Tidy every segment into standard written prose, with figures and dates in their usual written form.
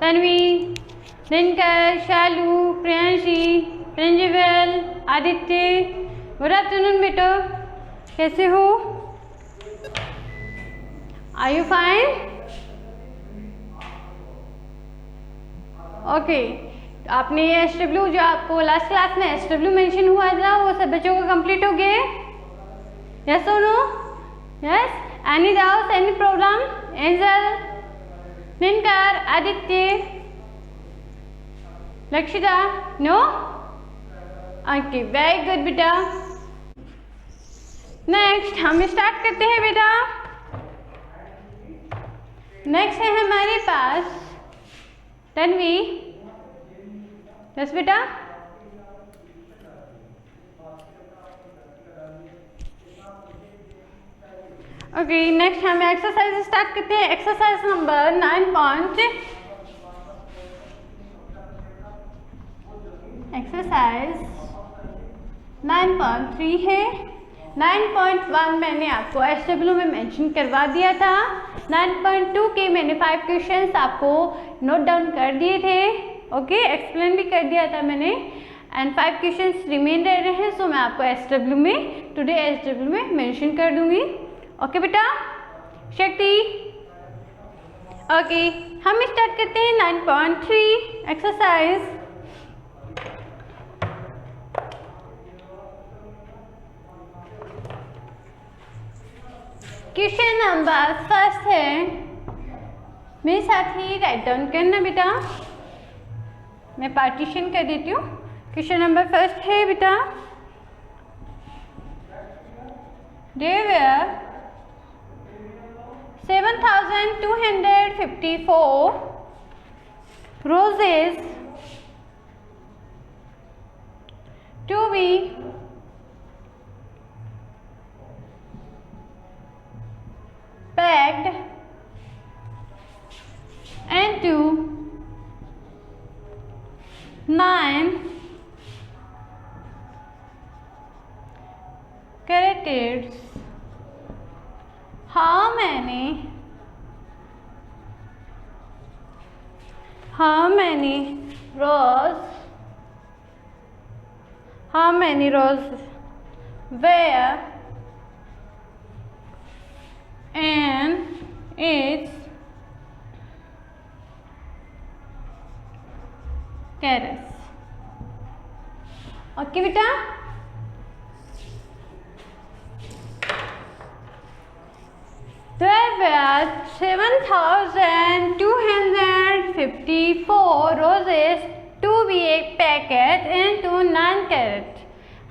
तन्वी, दिनकर, शालू, Priyanshi, प्रिंजिवल, Aditya. Good afternoon बेटा, कैसे हो? Are you fine? ओके, आपने ये SW जो आपको लास्ट क्लास में SW मेंशन हुआ था वो सब बच्चों को कंप्लीट हो गए? यस और no? Yes? Any doubts, any problem? Angel, Dinkar, Aditya, Lakshita? No? Okay, very good बेटा। नेक्स्ट हम स्टार्ट करते हैं बेटा। नेक्स्ट है हमारे पास तन्वी। यस बेटा, ओके। नेक्स्ट हम एक्सरसाइज स्टार्ट करते हैं। एक्सरसाइज नंबर 9.3 है। 9.1 मैंने आपको SW में मेंशन करवा दिया था। 9.2 के मैंने 5 क्वेश्चंस आपको नोट डाउन कर दिए थे। ओके, एक्सप्लेन भी कर दिया था मैंने। एंड 5 क्वेश्चंस रिमेन रह रहे हैं, सो मैं आपको SW में टुडे SW में मेंशन कर दूंगी। ओके बेटा। शक्ति, ओके, हम स्टार्ट करते हैं 9.3 एक्सरसाइज। क्वेश्चन नंबर फर्स्ट है, मेरे साथ ही राइट डाउन करना बेटा। मैं पार्टीशन कर देती हूँ। क्वेश्चन नंबर फर्स्ट है बेटा, there were 7,254 roses to be packed into 9 carats. How many roses were in its carats? Okay बेटा, there were 7,254 roses to be packed into 9 carats.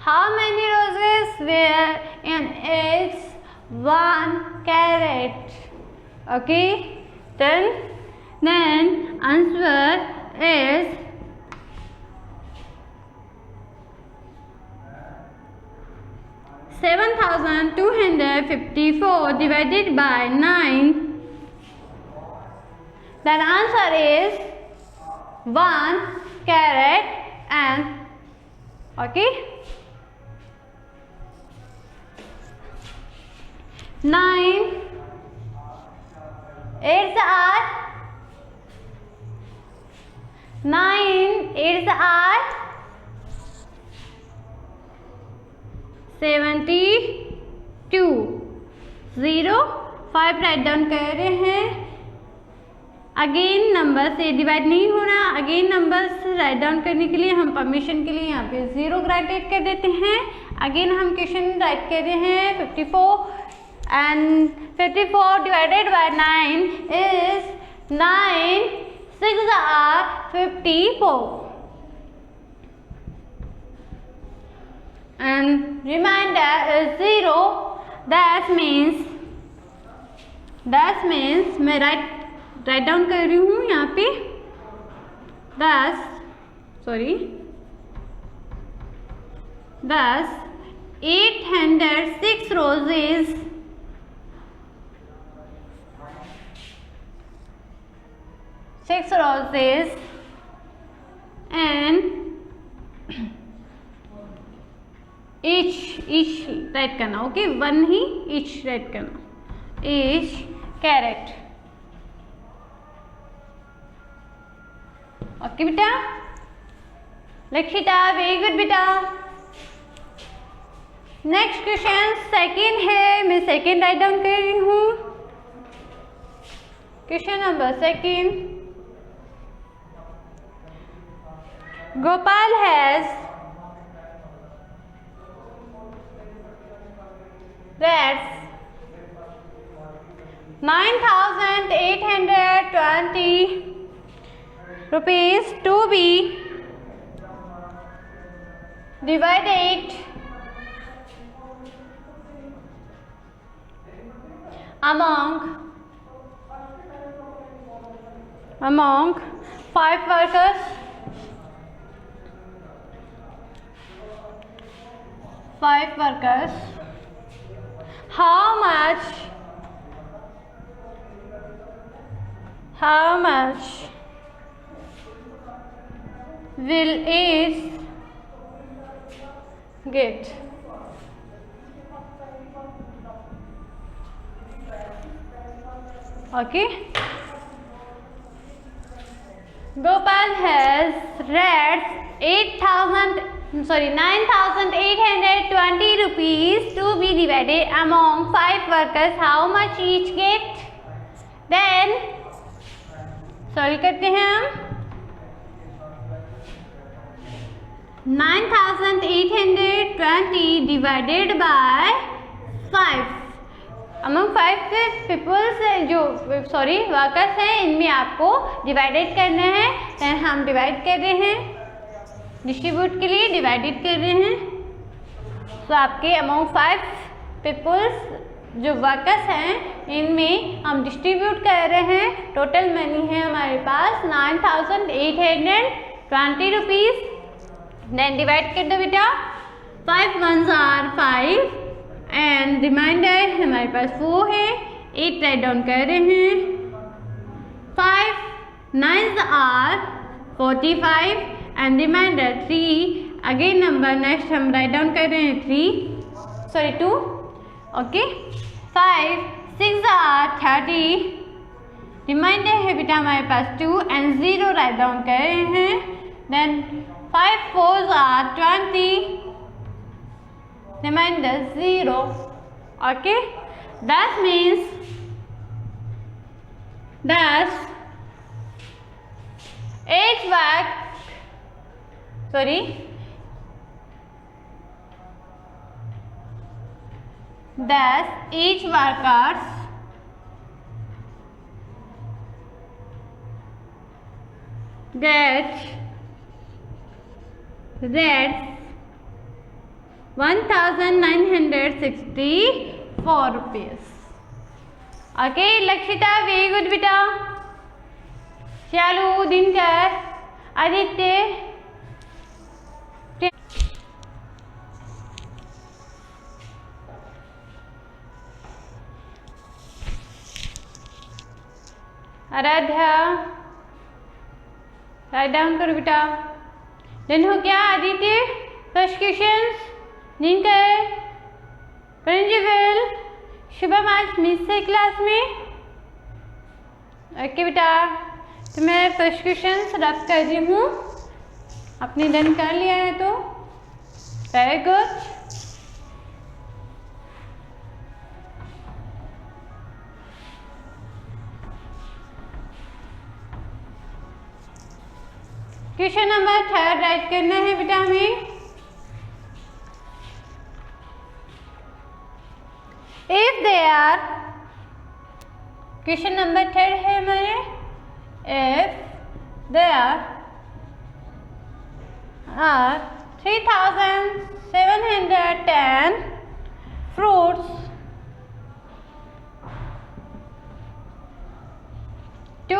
How many roses were in its 1 carat? Okay, then answer is 7,254 divided by 9. Then answer is 1 carat and okay. 9 8s are 72 0 5 right down कर रहे हैं। Again number से divide नहीं हो रहा। Again numbers write down करने के लिए हम परमिशन के लिए यहाँ पे 0 ग्रेडेड कर देते हैं। अगेन हम क्वेश्चन राइट कर रहे हैं 54 and 54 divided by 9 is 9 6 are 54 and remainder is 0. that means मैं राइट डाउन कर रही हूँ यहाँ पे 806 roses and each राइट करना। ओके, 1 ही each राइट करना। each carat ओके बेटा, लक्षिता वेरी गुड बेटा। नेक्स्ट क्वेश्चन सेकंड है, मैं सेकंड राइट डाउन कर रही हूँ। Question number second, Gopal has that's 9,820 rupees to be divided among 5 workers. 5 workers. How much will each get? Okay. Gopal has read 9,820 rupees to be divided among 5 workers. How much each get? Then solve करते हैं हम। 9,820 divided by 5 among 5 peoples जो workers हैं, इनमें आपको divided करना है। तो हम डिवाइड कर रहे हैं, डिस्ट्रीब्यूट के लिए डिवाइडेड कर रहे हैं। तो आपके अमंग 5 पीपल्स जो वर्कर्स हैं, इनमें हम डिस्ट्रीब्यूट कर रहे हैं। टोटल मनी है हमारे पास 9,820 रुपीज़। देन डिवाइड कर दो बेटा, 5 ones are 5 एंड रिमाइंडर हमारे पास 4 है। 8 राइट डाउन कर रहे हैं। 5 9s are 45 and reminder 3। Again number next हम राइट डाउन कर रहे हैं 2 ओके। 5 6 are 30 रिमाइंडर है बेटा हमारे पास 2 एंड 0 राइट डाउन कर रहे हैं। Then 5 4s are 20 reminder 0 okay. that means each workers get 1,964 rupees. Okay Lakshita very good बेटा। शालू, दिनकर, आदित्य, आराध्या राइट डाउन करो बेटा। देन हो गया Aditya first question, Dinkar, principal, Shubham आज मिस है क्लास में। ओके बेटा, तो मैं फर्स्ट क्वेश्चन रब कर रही हूँ। आपने डन कर लिया है तो very good. Question number 3 write करना है बेटा हमें। If they are, question number 3 है हमारे, if they are 3,710 fruits to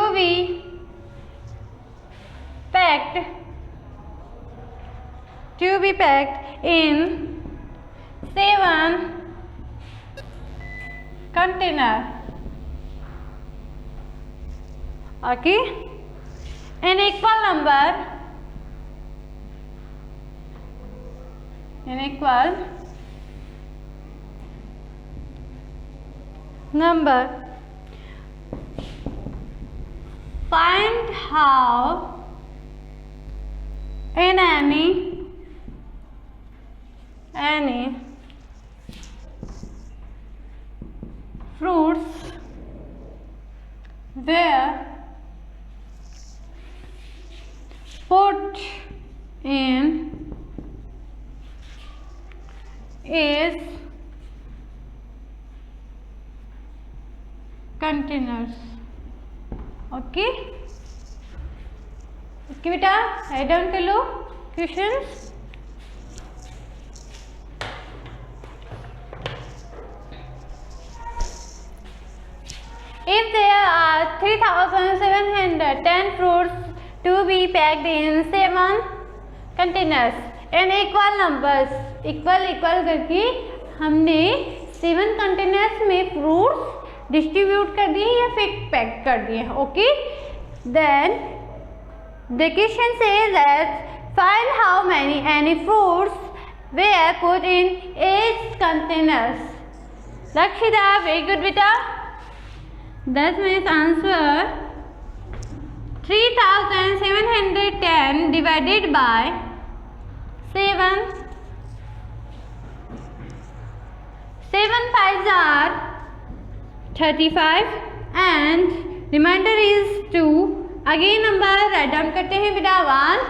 be packed in 7 container. Okay, an equal number find how in any fruits where put in is containers. Okay okay बेटा write down कर लो questions. If there are 3,710 fruits to be packed in 7 containers and equal numbers, equal करके हमने 7 containers में fruits distribute कर दिए या फिर pack कर दिए. Okay then the question says that find how many any fruits were put in each containers. Lakshita very good बेटा. That means answer 3,710 divided by 7. 7 5s are 35 and remainder is 2. Again number write down करते हैं बेटा 1.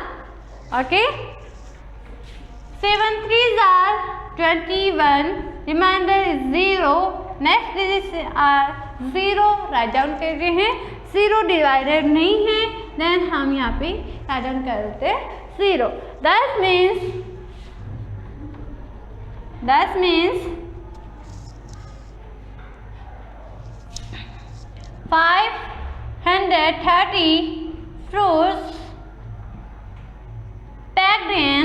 Okay. 7 3s are 21. Remainder is 0. Next digits are 0. Right down कर रहे हैं. 0 divided नहीं है then हम यहाँ पे राइट डाउन करते हैं 0. That means 530 fruits packed in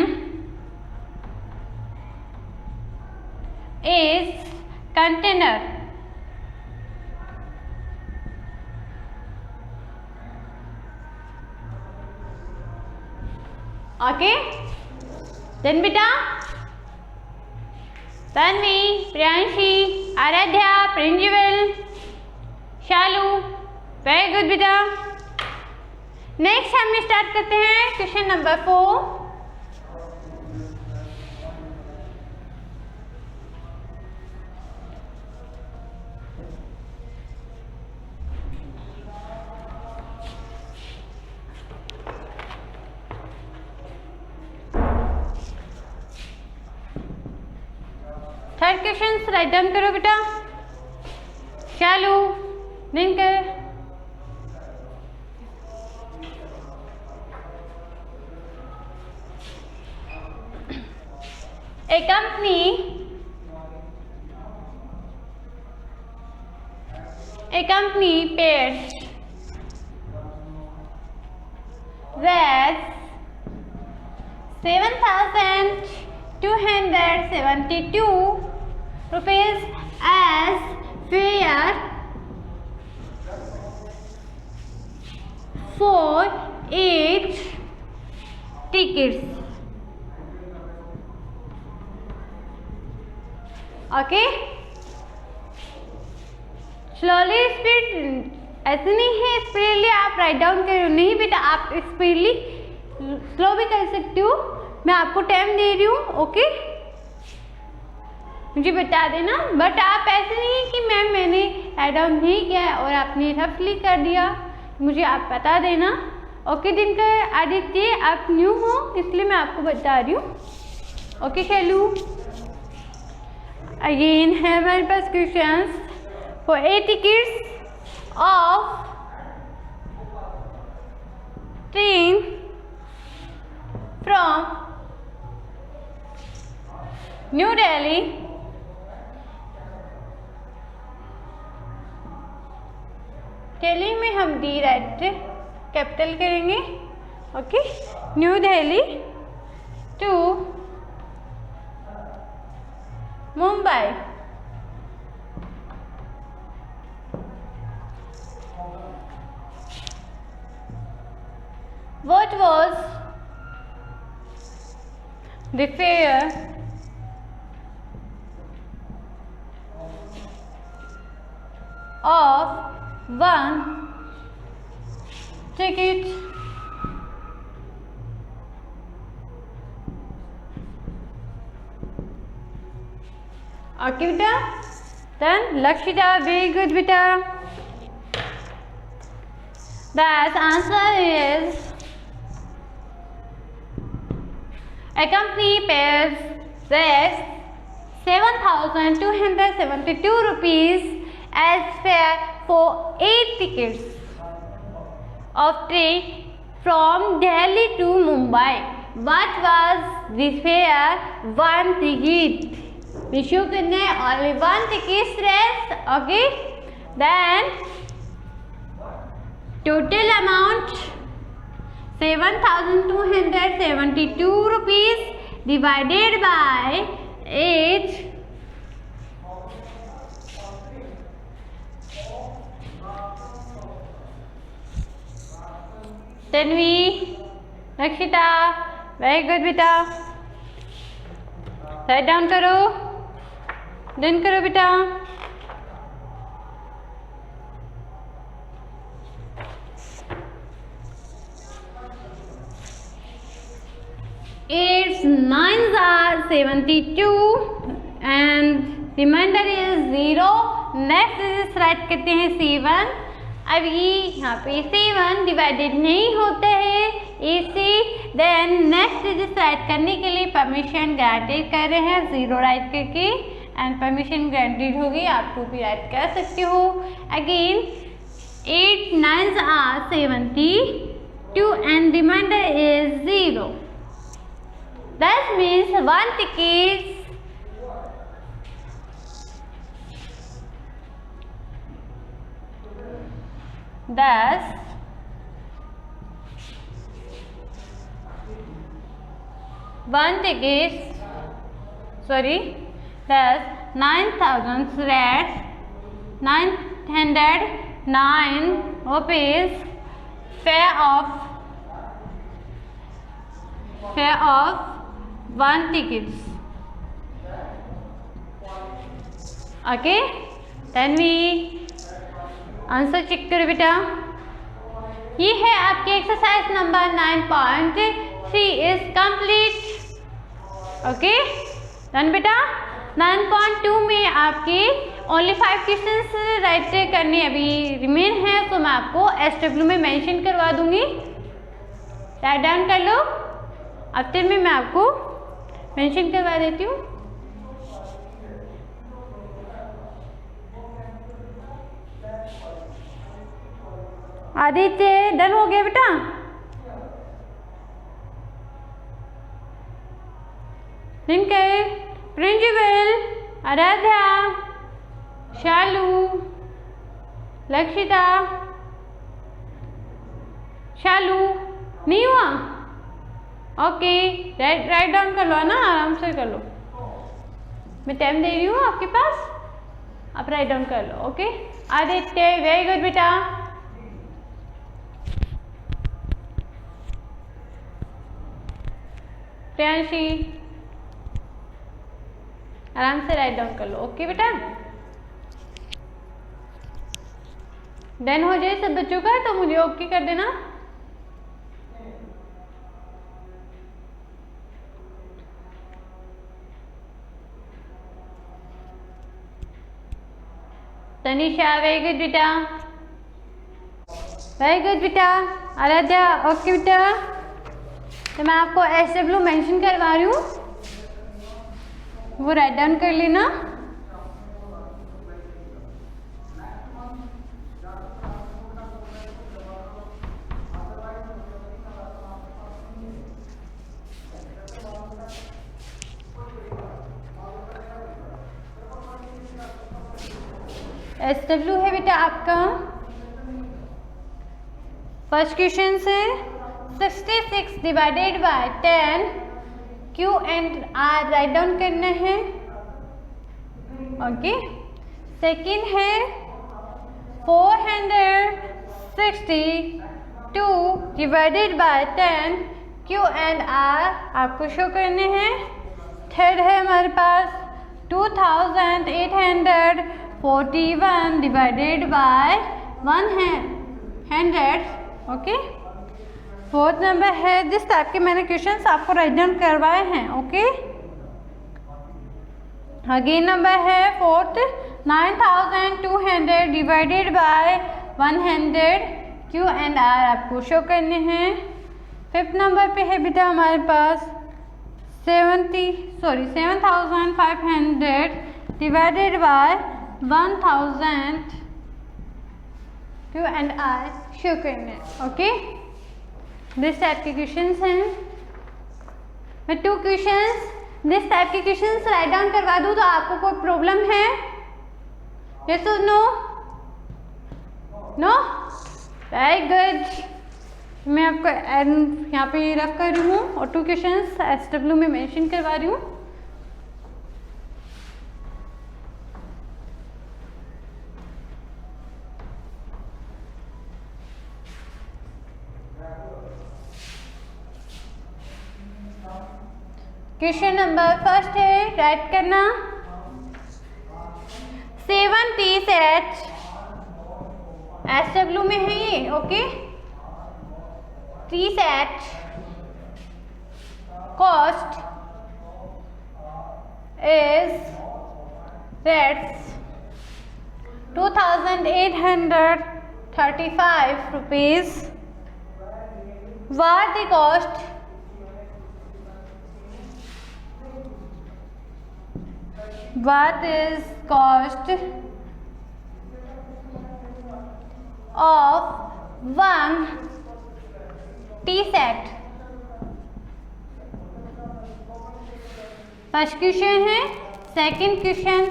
each container. Okay. Then बेटा तन्वी, प्रियांशी, आराध्या, प्रिंजिवल, शालू, वेरी गुड बेटा. नेक्स्ट हम स्टार्ट करते हैं question number 4. Third question right down करो बेटा. Shalu, Dinkar, a company paid that 7,272 rupees as fare for 8 tickets. Okay slowly speed ऐसे नहीं है स्पीडली आप राइट डाउन करो. नहीं बेटा आप स्पीडली स्लो भी कर सकते हो. मैं आपको टाइम दे रही हूँ. ओके मुझे बता देना बट आप ऐसे नहीं है कि मैम मैंने राइट डाउन नहीं किया है और आपने रफली कर दिया. मुझे आप बता देना. ओके दिनकर, आदित्य आप न्यू हो इसलिए मैं आपको बता रही हूँ. ओके शैलू. Again है हमारे पास questions for 8 tickets of train from New Delhi Delhi में हम डी राइट कैपिटल करेंगे. Okay New Delhi to Mumbai. What was the fare of one ticket okay बेटा, देन लक्षिता, वेरी गुड बेटा। The answer is a company pays this 7,272 rupees as fare for 8 tickets of train from Delhi to Mumbai. What was the fare? One ticket. We should know only one ticket rest. Okay. Then total amount 7,272 rupees divided by 8. Tanvi, Lakshita, very good बेटा। Write down करो, done करो बेटा। Its 9s are 72 and reminder is 0। Next digit write करते हैं 7। अब ये यहाँ पे 7 डिवाइडेड नहीं होते हैं इसी, देन नेक्स्ट डिजिट राइट करने के लिए परमिशन ग्रांटेड कर रहे हैं 0 राइट करके, एंड परमिशन ग्रांटेड होगी, आप 2 भी राइट कर सकते हो। Again 8 9s are 72 and remainder is 0. That means one ticket thus one ticket thus 9,909 rupees fare of one tickets. Okay, then we answer check करो बेटा। ये है आपकी exercise number 9.3 is complete. Okay done बेटा। 9.2 में आपके ओनली 5 क्वेश्चंस राइट करने अभी रिमेन है, तो मैं आपको SW में मेंशन करवा दूंगी, राइट डाउन कर लो। आफ्टर में मैं आपको मेंशन करवा देती हूँ। आदित्य डन हो गया बेटा। दिनकर, प्रिंसिपल, आराध्या, शालू, लक्षिता, शालू नहीं हुआ? ओके राइट डाउन कर लो ना, आराम से कर लो, मैं टाइम दे रही हूँ आपके पास, आप राइट डाउन कर लो। ओके आदित्य वेरी गुड बेटा। प्रियांशी आराम से राइट डाउन कर लो। ओके बेटा डन हो जाए सब बच्चों का तो मुझे ओके कर देना। तनिषा वेरी गुड बेटा, वेरी गुड बेटा। आराध्या ओके बेटा। तो मैं आपको SW मेंशन करवा रही हूँ, वो राइट डाउन कर लेना। SW है बेटा आपका फर्स्ट क्वेश्चन से 66 divided by 10 Q and R write down करना है। ओके सेकेंड है 462 divided by 10 Q and R आपको शो करने हैं। थर्ड है हमारे पास 2841 divided by 100। Okay fourth number है, जिस टाइप के मैंने क्वेश्चंस आपको राइट डाउन करवाए हैं। ओके अगेन नंबर है fourth 9200 divided by 100 Q and R आपको शो करने हैं। फिफ्थ नंबर पे है बेटा हमारे पास 7500 divided by 1000 Q and R show करने। ओके, दिस टाइप के क्वेश्चंस हैं। मैं 2 क्वेश्चंस दिस टाइप के क्वेश्चंस राइट डाउन करवा दूँ तो आपको कोई प्रॉब्लम है? यस और नो? नो? Very good. मैं आपको यहाँ पे रफ कर रही हूँ और 2 क्वेश्चंस SW में मेंशन करवा रही हूँ। क्वेश्चन नंबर फर्स्ट है, राइट करना। 7 टी सेट SW में है ये। Okay, T set cost is rates 2835 rupees. What the cost what is cost of 1 T set? First question है। सेकंड क्वेश्चन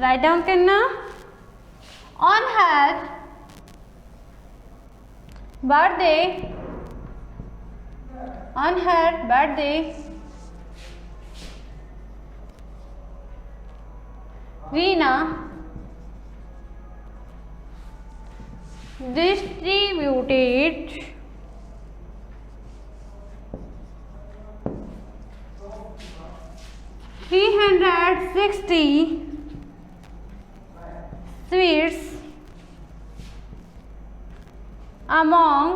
राइट डाउन करना। On her birthday Reena distributed 360 sweets among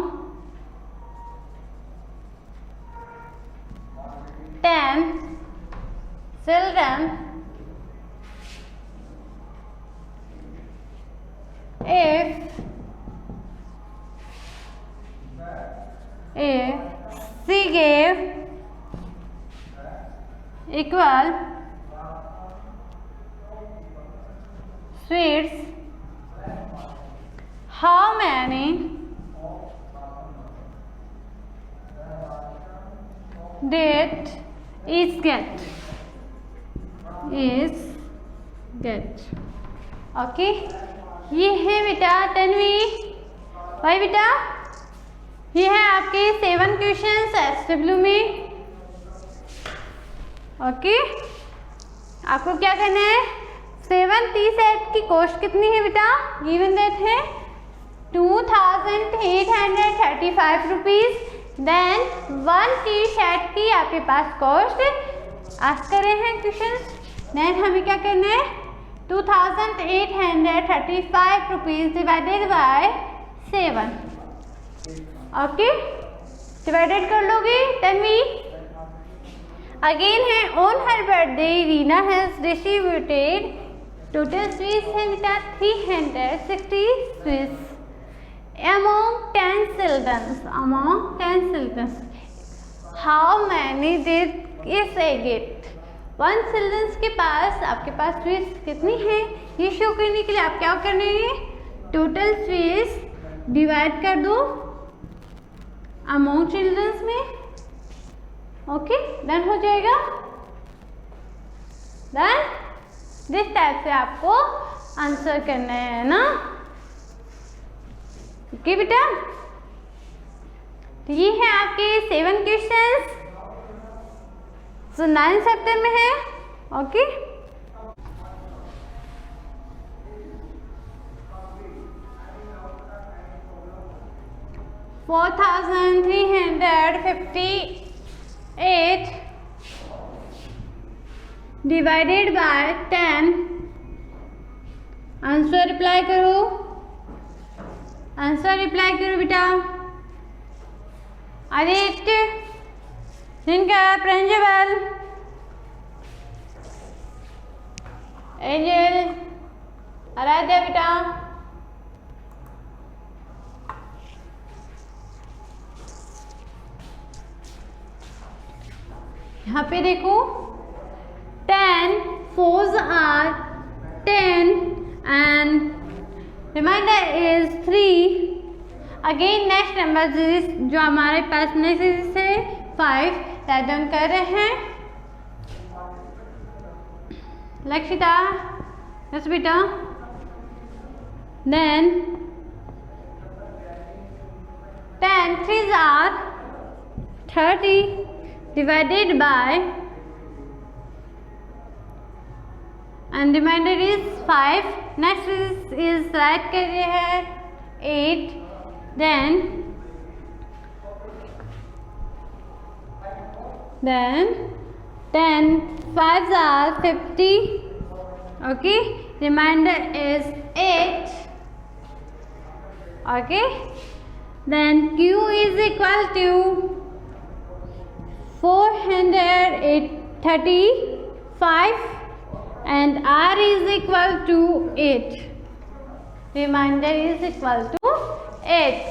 10 children. If she gave equal sweets, how many did each get? Okay, ये है बेटा तन्वी। भाई बेटा ये है आपके 7 क्वेश्चंस SW में। ओके, आपको क्या करना है? 7 टी सेट की कॉस्ट कितनी है बेटा? गिवन दैट है 2835 रुपीज। देन 1 टी सेट की आपके पास कॉस्ट आस्क कर रहे हैं क्वेश्चन। देन हमें क्या करना है? 2835 rupees divided by 7। Okay, divided कर लोगे तन्वी। अगेन है on her birthday Reena has distributed total sweets है बेटा 360 sweets among 10 children. How many did each get? 1 childrens के पास आपके पास स्वीट्स कितनी है ये शो करने के लिए आप क्या करने हैं? टोटल स्वीट्स डिवाइड कर दो अमोंग चिल्ड्रंस में। ओके, डन हो जाएगा। डन। दिस टाइप से आपको आंसर करना है ना। ओके बेटा, तो ये है आपके 7 क्वेश्चंस जो 9 चैप्टर में है। Okay, $4,358 divided by 10। Answer reply करो, बेटा। आदित्य, जिनका प्रिंसिपल एंजल, आराध्या बेटा, यहाँ पे देखो 10 4s are 10 and remainder is 3. Again next number जो हमारे पास नेक्स्ट है 5 राइट डाउन कर रहे हैं। लक्षिता, यस बेटा, then 10 3s are 30 divided by and remainder is 5. next is write कर रहे हैं 8. then 10 5s are 50. okay, remainder is 8. okay, then Q is equal to 435 and R is equal to 8. remainder is equal to 8.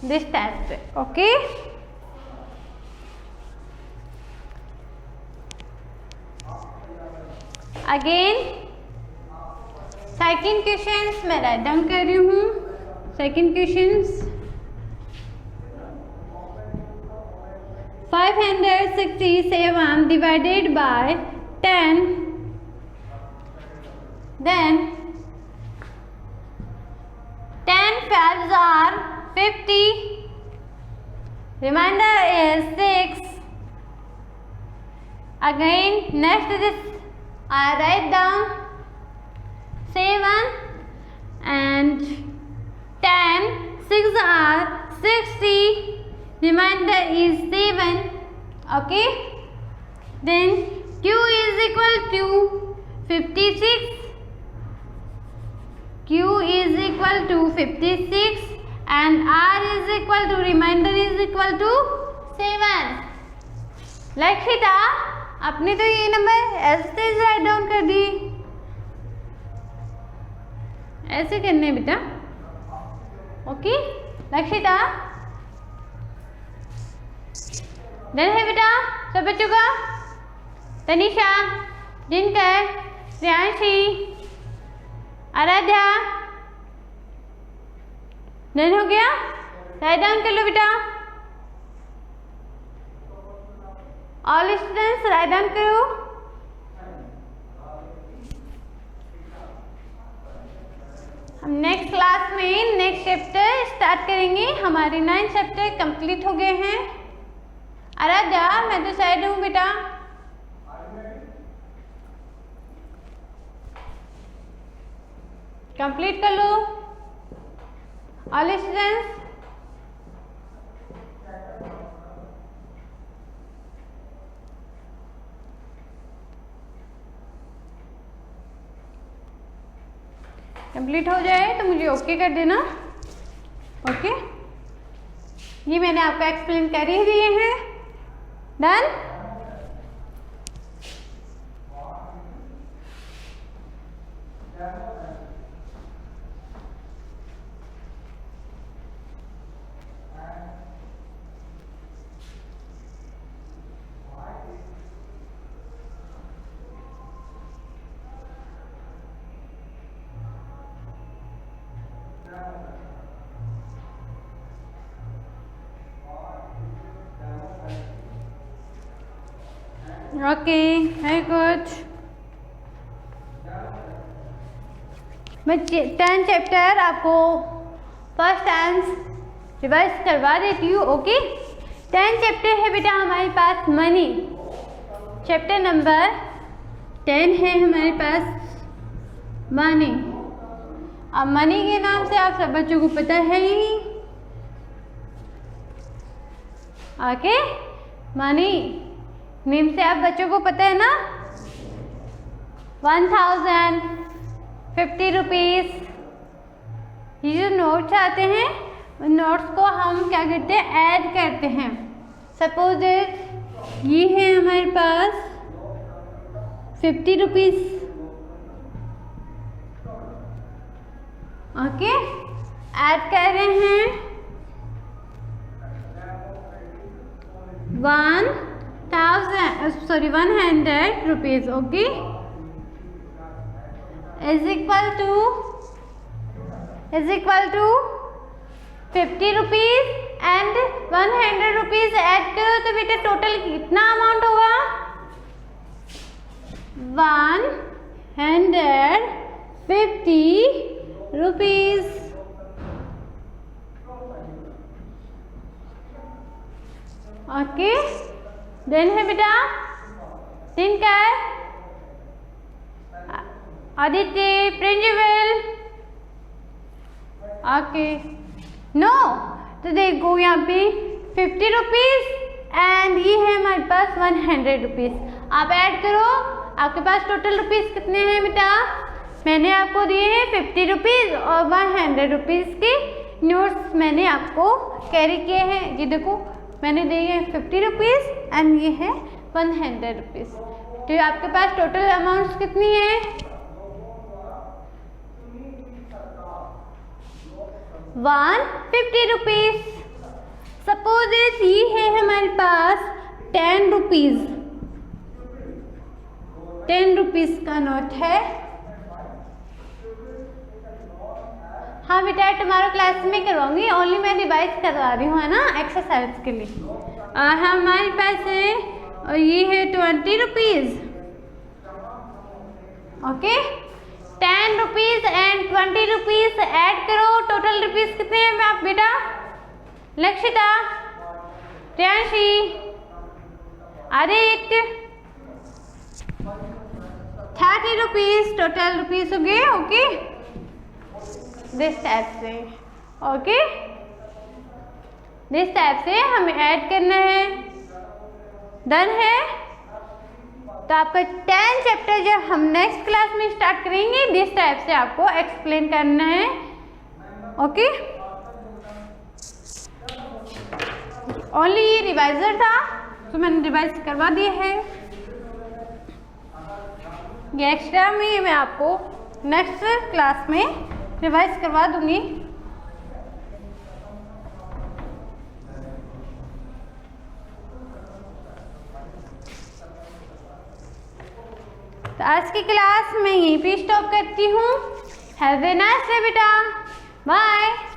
this type. okay, again second questions मैं right down कर रही हूँ। Second questions 567 divided by 10. then 10 5s are 50. remainder is 6. again next is I write down 7 and 10 6 are 60. remainder is 7. okay, then Q is equal to 56. Q is equal to 56 and R is equal to remainder is equal to 7. Lakshita, आपने तो ये number ऐसे right down कर दी, ऐसे करने बेटा। Okay Lakshita, done है बेटा सब बच्चों का? तनिषा, जिनकर, श्रेयांशी, आराध्या, डन हो गया? राइट डाउन कर लो बेटा। ऑल स्टूडेंट्स राइट डाउन करो। हम नेक्स्ट क्लास में नेक्स्ट चैप्टर स्टार्ट करेंगे। हमारे 9 चैप्टर कंप्लीट हो गए हैं। आराध्या, मैं तो साइड हूँ बेटा। कंप्लीट कर लो ऑल स्टूडेंट्स। कंप्लीट हो जाए तो मुझे ओके कर देना। ओके, ये मैंने आपको एक्सप्लेन कर ही दिए हैं। डन। Okay, very good. मैं 10 चैप्टर आपको फर्स्ट टाइम्स रिवाइज करवा देती हूँ। ओके, 10 चैप्टर है बेटा हमारे पास। मनी चैप्टर नंबर 10 है हमारे पास मनी। अब मनी के नाम से आप सब बच्चों को पता है ही। ओके, मनी नेम से आप बच्चों को पता है ना। 1000, 50 रुपीज़, ये जो नोट्स आते हैं उन नोट्स को हम क्या करते हैं, ऐड करते हैं। सपोज ये है हमारे पास 50 रुपीज़, ओके, ऐड कर रहे हैं 100 rupees. Okay, is equal to 50 rupees and 100 rupees add करो तो बेटा टोटल कितना अमाउंट होगा? 150 रुपीज। ओके, देन है बेटा Dinkar, Aditya, principal. Okay, no, तो देखो यहाँ पे 50 रुपीज एंड ये है हमारे पास 100 रुपीज। आप ऐड करो, आपके पास टोटल रुपीज कितने हैं बेटा? मैंने आपको दिए हैं 50 रुपीज और 100 रुपीज के नोट्स मैंने आपको कैरी किए हैं। ये देखो मैंने दिए हैं 50 रुपीज एंड ये है 100 रुपीज। तो आपके पास टोटल अमाउंट कितनी है? 150 रुपीज। सपोज ये है हमारे पास 10 रुपीज, 10 रुपीज का नोट है। हाँ बेटा, टुमारो क्लास में करवाऊंगी, ओनली मैं रिवाइज करवा रही हूँ, है ना, एक्सरसाइज के लिए। हमारे पास है और ये है 20 rupees. Okay, 10 rupees and 20 rupees add करो, टोटल रुपीज कितने हैं आप बेटा? Lakshita, Priyanshi, Aditya, 30 rupees total rupees हो गए। ओके, दिस टाइप से, ओके, दिस टाइप से हमें ऐड करना है। डन है? तो आपका 10 चैप्टर जब हम नेक्स्ट क्लास में स्टार्ट करेंगे, दिस टाइप से आपको एक्सप्लेन करना है। ओके, ओनली ये रिवाइजर था तो मैंने रिवाइज करवा दिया है। ये एक्स्ट्रा में मैं आपको नेक्स्ट क्लास में रिवाइज करवा दूंगी। तो आज की क्लास मैं यहीं पे स्टॉप करती हूँ। हैव ए नाइस डे बेटा, बाय।